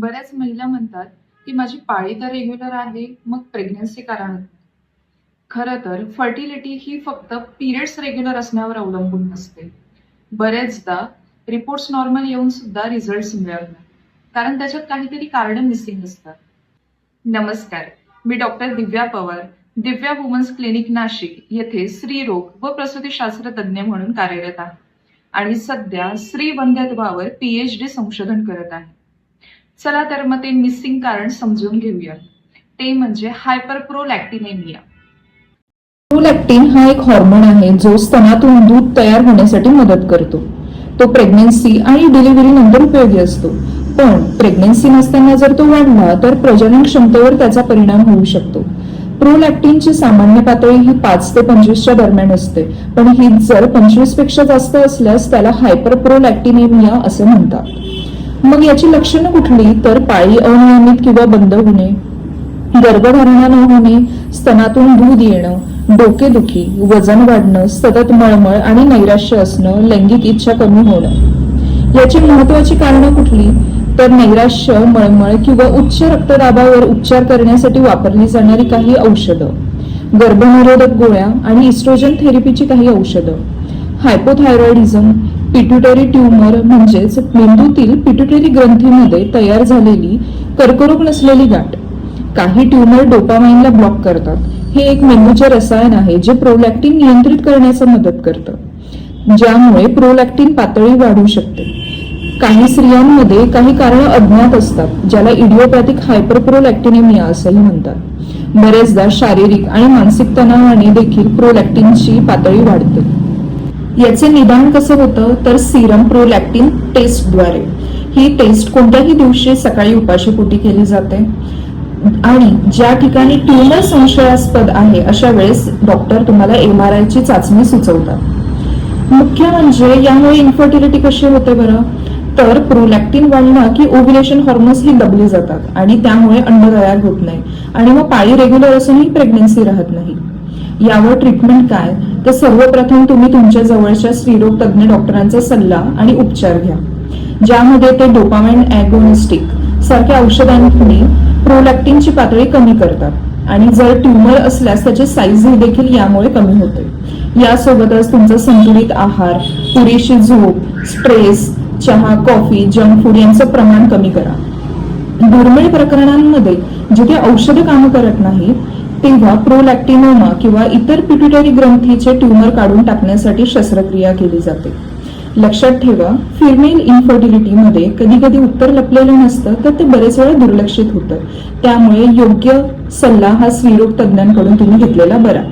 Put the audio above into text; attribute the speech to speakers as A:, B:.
A: बऱ्याच महिला म्हणतात की माझी पाळी तर रेग्युलर आहे, मग प्रेग्नन्सी का राहत नाही? खरं तर फर्टिलिटी ही फक्त पिरियड्स रेग्युलर असण्यावर अवलंबून नसते. बरेचदा रिपोर्ट्स नॉर्मल येऊन सुद्धा रिझल्ट्स मिळत नाही, कारण त्याच्यात काहीतरी कारण मिसिंग असतात. नमस्कार, मी डॉक्टर दिव्या पवार, दिव्या वुमन्स क्लिनिक नाशिक येथे स्त्रीरोग व प्रसूतीशास्त्र तज्ज्ञ म्हणून कार्यरत आहे आणि सध्या स्त्री वंध्यत्वावर PhD संशोधन करत आहे. चला तर मग ते मिसिंग कारण समजून घेऊया. ते म्हणजे हायपरप्रोलॅक्टिनेमिया.
B: प्रोलॅक्टिन हा एक हॉर्मोन आहे जो स्तनातून दूध तयार होण्यासाठी मदत करतो. तो प्रेग्नन्सी आणि डिलिव्हरी नंतर उपयोगी असतो. पण प्रेग्नन्सी नसताना जर तो वाढला तर प्रजनन क्षमतेवर त्याचा परिणाम होऊ शकतो. प्रोलॅक्टिनची सामान्य पातळी ही 5 ते 25 दरम्यान असते, पण ही जर 25 पेक्षा जास्त असल्यास त्याला हायपरप्रोलॅक्टिनेमिया असे म्हणतात. मग याची लक्षणं कुठली? तर पाळी अनियमित किंवा बंद होणे, गर्भधारणा न होणे, स्तनातून दूध येणं, डोकेदुखी, वजन वाढणं, सतत मळमळ आणि नैराश्य असणं, लैंगिक इच्छा कमी होणं. याची महत्वाची कारणं कुठली? तर नैराश्य, मळमळ किंवा उच्च रक्तदाबावर उपचार करण्यासाठी वापरली जाणारी काही औषधं, गर्भनिरोधक गोळ्या आणि इस्ट्रोजन थेरपीची काही औषधं, हायपोथायरॉइडिझम, पिट्युटरी ट्यूमर म्हणजेच मेंदूतील पिट्युटरी ग्रंथीमध्ये तयार झालेली कर्करोग नसलेली गाठ. काही ट्यूमर डोपामाइनला ब्लॉक करतात. हे एक मेंदूचे रसायन आहे जे प्रोलॅक्टिन नियंत्रित करण्यास मदत करतं, ज्यामुळे प्रोलॅक्टिन पातळी वाढू शकते. काही स्त्रियांमध्ये काही कारण अज्ञात असतात, ज्याला इडिओपॅथिक हायपरप्रोलॅक्टिनेमिया असेही म्हणतात. बरेचदा शारीरिक आणि मानसिक तणावाने देखील प्रोलॅक्टिनची पातळी वाढते. याचे निदान कसं होतं? तर सिरम प्रोलॅक्टिन टेस्टद्वारे. ही टेस्ट कोणत्याही दिवशी सकाळी उपाशीपोटी केली जाते आणि ज्या ठिकाणी ट्यूमर संशयास्पद आहे अशा वेळेस डॉक्टर तुम्हाला MRI ची चाचणी सुचवतात. मुख्य म्हणजे यामुळे इन्फर्टिलिटी कशी होते बरं? तर प्रोलॅक्टिन वाढलं की ओव्युलेशन हॉर्मोन्स ही दबले जातात आणि त्यामुळे अंड तयार होत नाही आणि मग पाळी रेग्युलर असूनही प्रेग्नन्सी राहत नाही. यावर ट्रीटमेंट काय? तर सर्वप्रथम तुम्ही तुमच्या जवळच्या स्त्रीरोग तज्ज्ञ डॉक्टरांचा सल्ला आणि उपचार घ्या, ज्यामध्ये ते डोपामाइन ॲगोनिस्टिक सारख्या औषधांनी प्रोलॅक्टिनची पातळी कमी करतात आणि जर ट्यूमर असल्यास त्याची साईज देखील यामुळे कमी होते. यासोबतच तुमचा संतुलित आहार, पुरेशी झोप, स्ट्रेस, चहा, कॉफी, जंक फूड यांचं प्रमाण कमी करा. दुर्मिळ प्रकरणांमध्ये जिथे औषधं काम करत नाही तेव्हा प्रोलॅक्टिनोमा किंवा इतर पिट्युटरी ग्रंथीचे ट्यूमर काढून टाकण्यासाठी शस्त्रक्रिया केली जाते. लक्षात ठेवा, फिमेल इन्फर्टिलिटीमध्ये कधी कधी उत्तर लपलेलं नसतं, तर ते बरेच वेळा दुर्लक्षित होतं. त्यामुळे योग्य सल्ला हा स्त्रीरोग तज्ज्ञांकडून तुम्ही घेतलेला बरा.